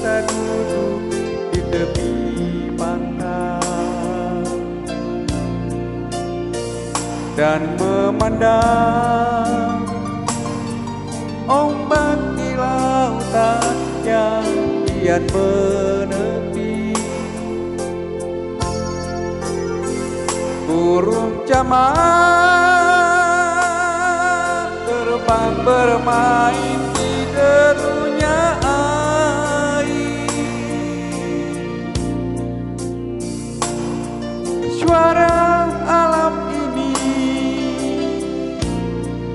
kita duduk di tepi pantai dan memandang ombak di lautan yang kian menepi. Burung camar terbang bermain di derunya air. Suara alam ini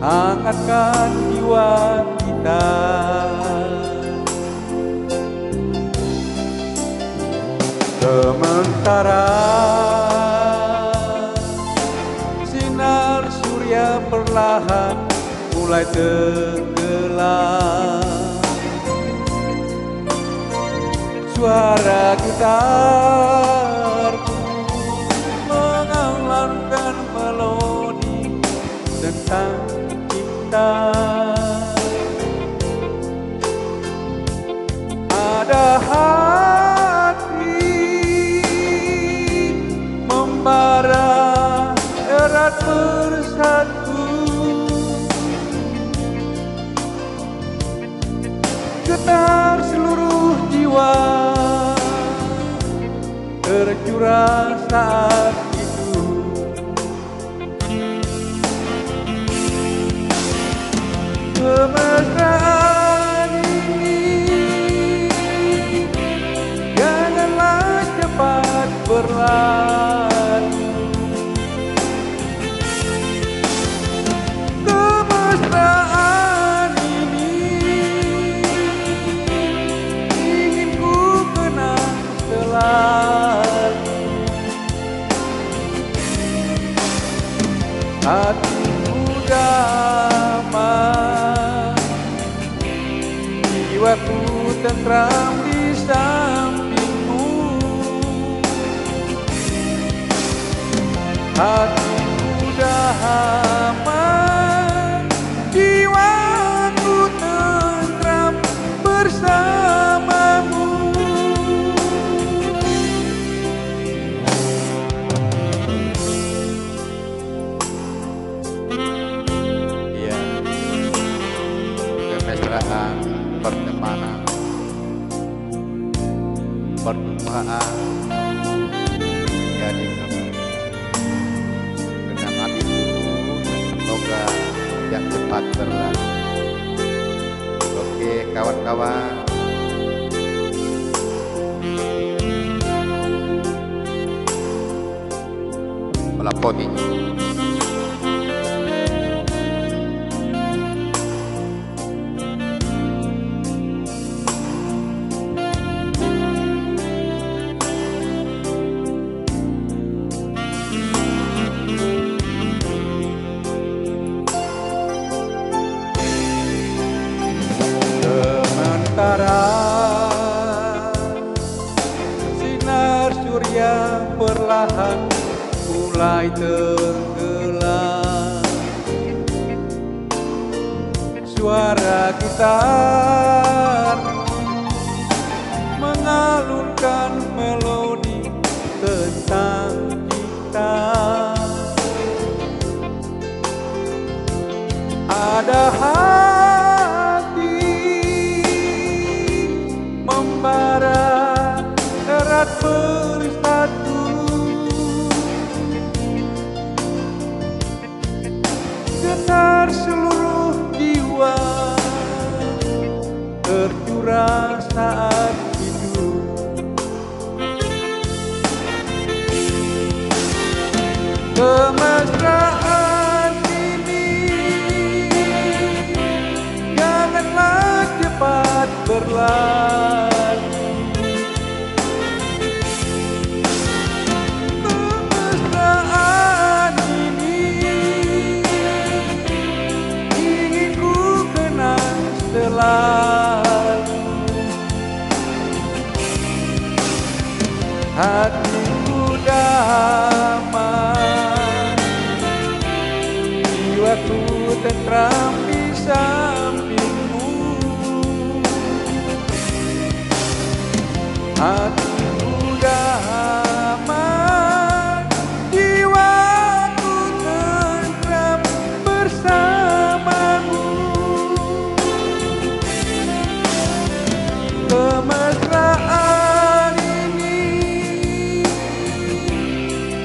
hangatkan jiwa kita. Sementara sinar surya perlahan mulai tenggelam, suara gitar mengalunkan melodi tentang cinta. Ada hati membara erat bersatu, getar seluruh jiwa tercurah saat itu. Kemesraan ini janganlah cepat berlalu. Kemesraan ini ingin ku kenang selalu. Hatiku damai, jiwaku tentram di sampingmu. Hatiku damai, jiwaku tentram bersamamu. Ya, kemesraan, pertemanan, perjumpaan menjadi kenangan itu semoga yang cepat berlalu. Oke kawan-kawan, melaponi sinar surya perlahan mulai tenggelam, suara gitar mengalunkan melodi tentang cinta. Ada hati membara erat bersatu, getar seluruh jiwa tercurah saat itu. Kemesraan ini janganlah cepat berlalu. Kemesraan ini ingin ku kenang selalu. Hatiku damai, jiwaku tentram di sampingmu. hatiku damai, jiwaku tentram bersamamu. Kemesraan ini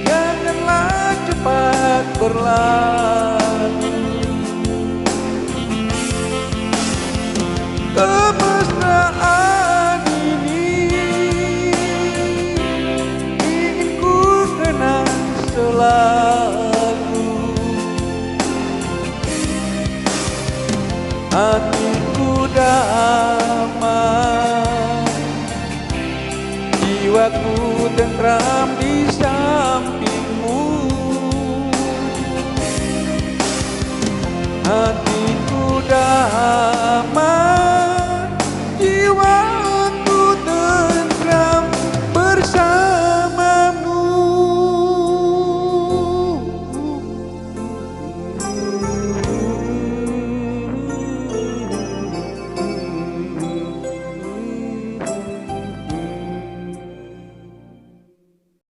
janganlah cepat berlalu. Kemesraan ini ingin ku kenang selalu. Hatiku damai, jiwaku tentram